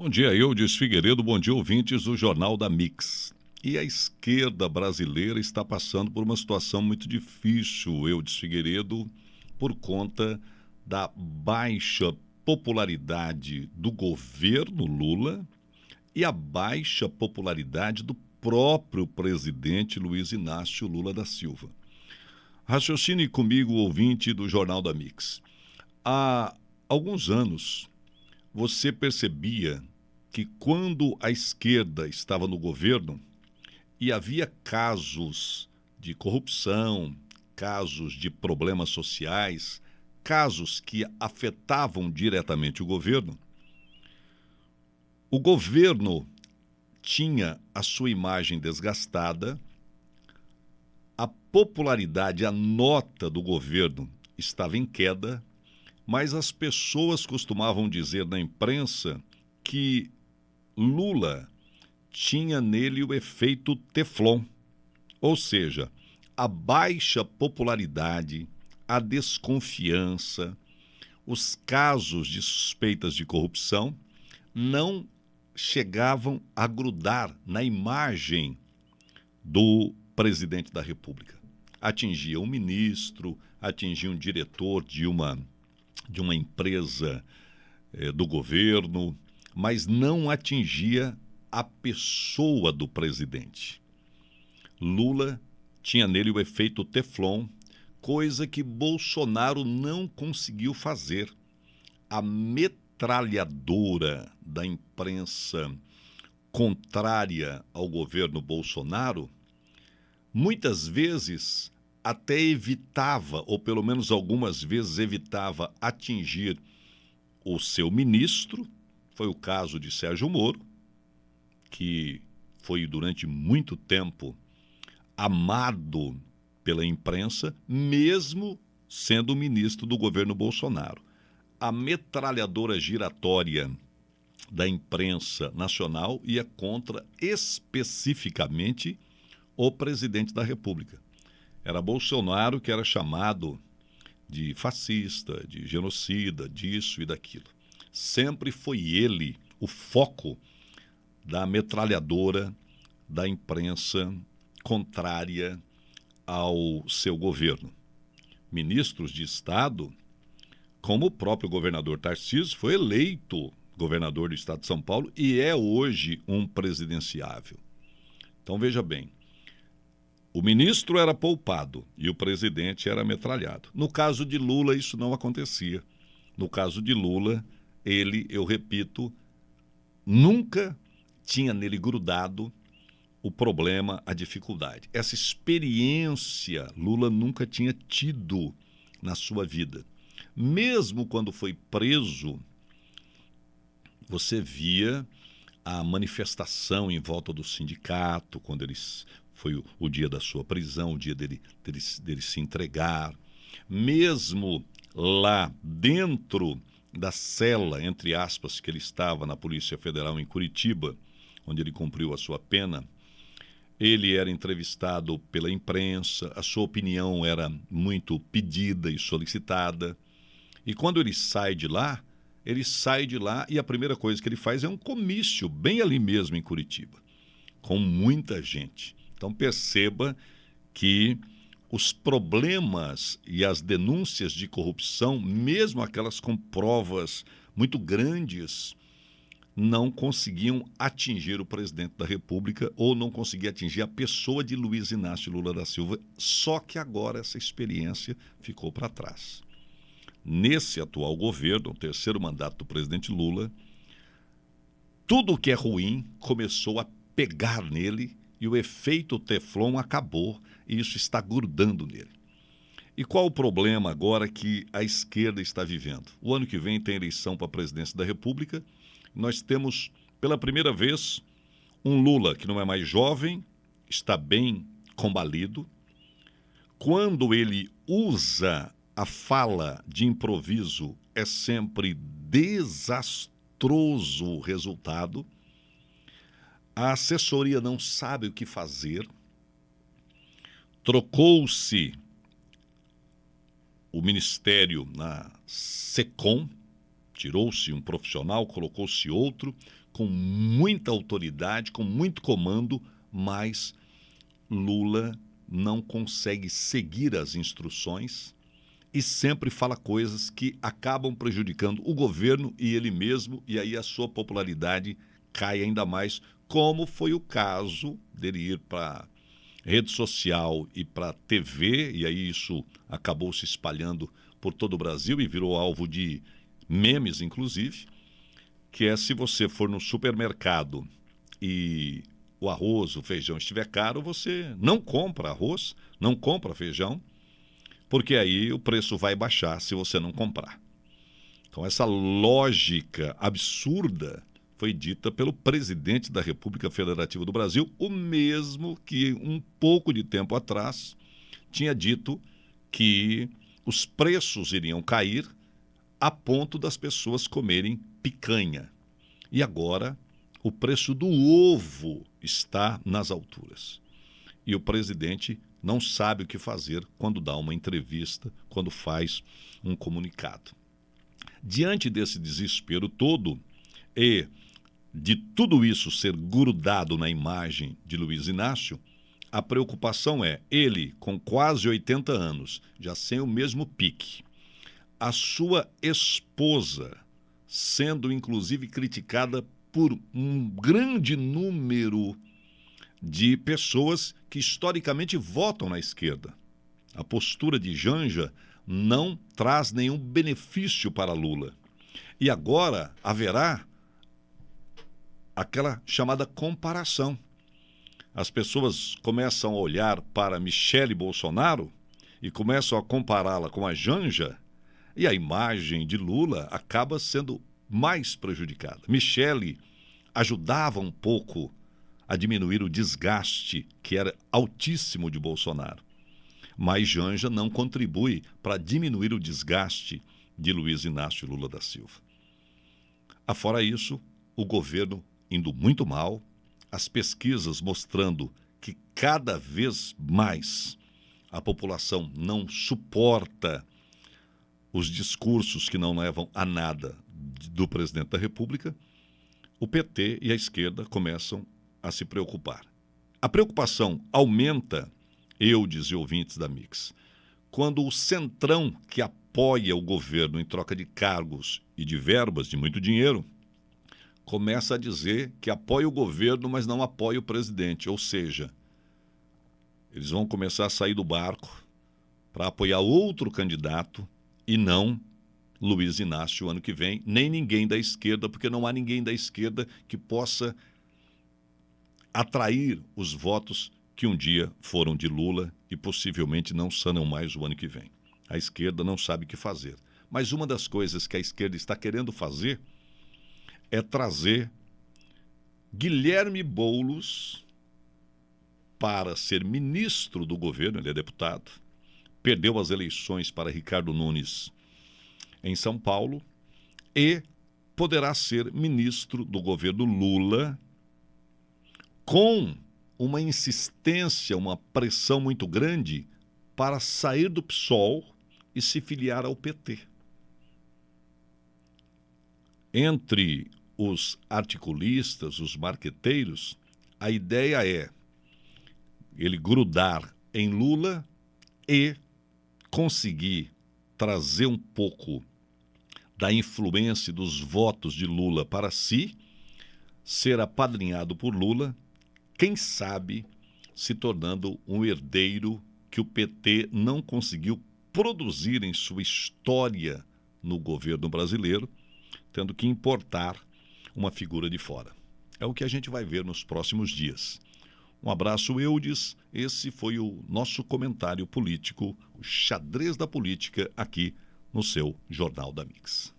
Bom dia, Eudes Figueiredo. Bom dia, ouvintes do Jornal da Mix. E a esquerda brasileira está passando por uma situação muito difícil, Eudes Figueiredo, por conta da baixa popularidade do governo Lula e a baixa popularidade do próprio presidente Luiz Inácio Lula da Silva. Raciocine comigo, ouvinte do Jornal da Mix. Há alguns anos, você percebia que quando a esquerda estava no governo e havia casos de corrupção, casos de problemas sociais, casos que afetavam diretamente o governo tinha a sua imagem desgastada, a popularidade, a nota do governo estava em queda, mas as pessoas costumavam dizer na imprensa que Lula tinha nele o efeito Teflon, ou seja, a baixa popularidade, a desconfiança, os casos de suspeitas de corrupção não chegavam a grudar na imagem do presidente da República. Atingia um ministro, atingia um diretor de uma empresa do governo, mas não atingia a pessoa do presidente. Lula tinha nele o efeito Teflon, coisa que Bolsonaro não conseguiu fazer. A metralhadora da imprensa contrária ao governo Bolsonaro, muitas vezes até evitava, ou pelo menos algumas vezes evitava atingir o seu ministro. Foi o caso de Sérgio Moro, que foi durante muito tempo amado pela imprensa, mesmo sendo ministro do governo Bolsonaro. A metralhadora giratória da imprensa nacional ia contra especificamente o presidente da República. Era Bolsonaro que era chamado de fascista, de genocida, disso e daquilo. Sempre foi ele o foco da metralhadora da imprensa contrária ao seu governo. Ministros de Estado, como o próprio governador Tarcísio, foi eleito governador do Estado de São Paulo e é hoje um presidenciável. Então veja bem, o ministro era poupado e o presidente era metralhado. No caso de Lula, isso não acontecia. No caso de Lula, ele, eu repito, nunca tinha nele grudado o problema, a dificuldade. Essa experiência Lula nunca tinha tido na sua vida. Mesmo quando foi preso, você via a manifestação em volta do sindicato, quando foi o dia da sua prisão, o dia dele se entregar. Mesmo lá dentro da cela, entre aspas, que ele estava na Polícia Federal em Curitiba, onde ele cumpriu a sua pena, ele era entrevistado pela imprensa, a sua opinião era muito pedida e solicitada. E quando ele sai de lá e a primeira coisa que ele faz é um comício, bem ali mesmo em Curitiba, com muita gente. Então perceba que os problemas e as denúncias de corrupção, mesmo aquelas com provas muito grandes, não conseguiam atingir o presidente da República ou não conseguiam atingir a pessoa de Luiz Inácio Lula da Silva, só que agora essa experiência ficou para trás. Nesse atual governo, o terceiro mandato do presidente Lula, tudo que é ruim começou a pegar nele e o efeito Teflon acabou e isso está grudando nele. E qual o problema agora que a esquerda está vivendo? O ano que vem tem eleição para a presidência da República. Nós temos, pela primeira vez, um Lula que não é mais jovem, está bem combalido. Quando ele usa a fala de improviso, é sempre desastroso o resultado. A assessoria não sabe o que fazer. Trocou-se o ministério na SECOM, Tirou-se um profissional, colocou-se outro, com muita autoridade, com muito comando, mas Lula não consegue seguir as instruções e sempre fala coisas que acabam prejudicando o governo e ele mesmo, e aí a sua popularidade cai ainda mais, como foi o caso dele ir para rede social e para TV, e aí isso acabou se espalhando por todo o Brasil e virou alvo de memes, inclusive, que é se você for no supermercado e o arroz, o feijão estiver caro, você não compra arroz, não compra feijão, porque aí o preço vai baixar se você não comprar. Então essa lógica absurda foi dita pelo presidente da República Federativa do Brasil, o mesmo que um pouco de tempo atrás tinha dito que os preços iriam cair a ponto das pessoas comerem picanha. E agora o preço do ovo está nas alturas. E o presidente não sabe o que fazer quando dá uma entrevista, quando faz um comunicado. Diante desse desespero todo e de tudo isso ser grudado na imagem de Luiz Inácio, a preocupação é ele, com quase 80 anos, já sem o mesmo pique, a sua esposa sendo inclusive criticada por um grande número de pessoas que historicamente votam na esquerda. A postura de Janja não traz nenhum benefício para Lula. E agora haverá aquela chamada comparação. As pessoas começam a olhar para Michele Bolsonaro e começam a compará-la com a Janja, e a imagem de Lula acaba sendo mais prejudicada. Michele ajudava um pouco a diminuir o desgaste que era altíssimo de Bolsonaro, mas Janja não contribui para diminuir o desgaste de Luiz Inácio Lula da Silva. Afora isso, o governo indo muito mal, as pesquisas mostrando que cada vez mais a população não suporta os discursos que não levam a nada do presidente da República, o PT e a esquerda começam a se preocupar. A preocupação aumenta, Eudes e ouvintes da Mix, quando o centrão que apoia o governo em troca de cargos e de verbas, de muito dinheiro, começa a dizer que apoia o governo, mas não apoia o presidente. Ou seja, eles vão começar a sair do barco para apoiar outro candidato e não Luiz Inácio ano que vem, nem ninguém da esquerda, porque não há ninguém da esquerda que possa atrair os votos que um dia foram de Lula e possivelmente não serão mais o ano que vem. A esquerda não sabe o que fazer. Mas uma das coisas que a esquerda está querendo fazer é trazer Guilherme Boulos para ser ministro do governo, ele é deputado, perdeu as eleições para Ricardo Nunes em São Paulo e poderá ser ministro do governo Lula com uma insistência, uma pressão muito grande para sair do PSOL e se filiar ao PT. Entre os articulistas, os marqueteiros, a ideia é ele grudar em Lula e conseguir trazer um pouco da influência dos votos de Lula para si, ser apadrinhado por Lula, quem sabe se tornando um herdeiro que o PT não conseguiu produzir em sua história no governo brasileiro, tendo que importar uma figura de fora. É o que a gente vai ver nos próximos dias. Um abraço, Eudes. Esse foi o nosso comentário político, o xadrez da política, aqui no seu Jornal da Mix.